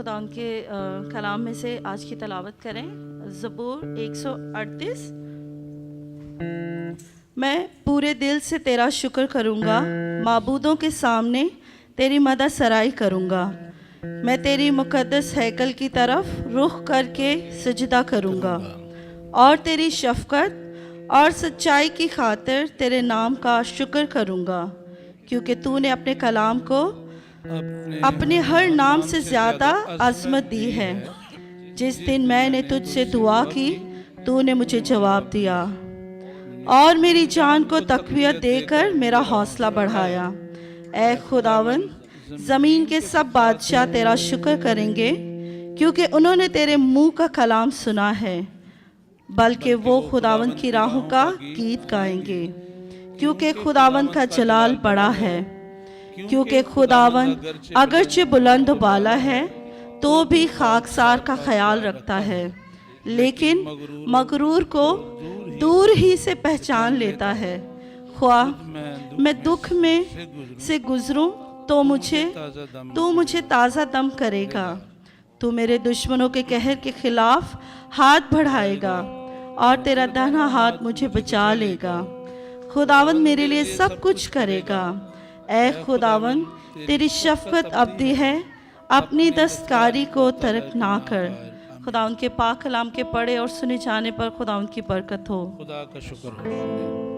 खुदा उनके कलाम में से आज की तलावत करें। ज़बूर 138। मैं पूरे दिल से तेरा शुक्र करूँगा, माबूदों के सामने तेरी मदद सराई करूँगा। मैं तेरी मुक़द्दस हैकल की तरफ रुख करके सजदा करूँगा और तेरी शफ़क़त और सच्चाई की खातिर तेरे नाम का शुक्र करूँगा, क्योंकि तूने अपने कलाम को अपने हर नाम से ज़्यादा अज़मत दी है। जिस दिन मैंने तुझसे दुआ की, तूने मुझे जवाब दिया और मेरी जान को तक़वियत देकर मेरा हौसला बढ़ाया। ऐ खुदावन, ज़मीन के सब बादशाह तेरा शुक्र करेंगे, क्योंकि उन्होंने तेरे मुँह का कलाम सुना है। बल्कि वो खुदावन की राहों का गीत गाएंगे, क्योंकि खुदावन का जलाल बड़ा है। क्योंकि खुदावन अगरचे बुलंद बाला है तो भी खाकसार का ख्याल रखता है, लेकिन मगरूर को दूर ही से पहचान लेता है। ख्वाह मैं दुख में से गुजरूं तो मुझे ताज़ा दम करेगा। तू मेरे दुश्मनों के कहर के खिलाफ हाथ बढ़ाएगा और तेरा दाहिना हाथ मुझे बचा लेगा। खुदावन मेरे लिए सब कुछ करेगा। ऐ खुदावन, तेरी शफ़क़त अब्दी है, अपनी दस्तकारी को तर्क ना कर। खुदा उनके पाक कलाम के पढ़े और सुने जाने पर खुदा उनकी बरकत हो। खुदा का शुक्र हो।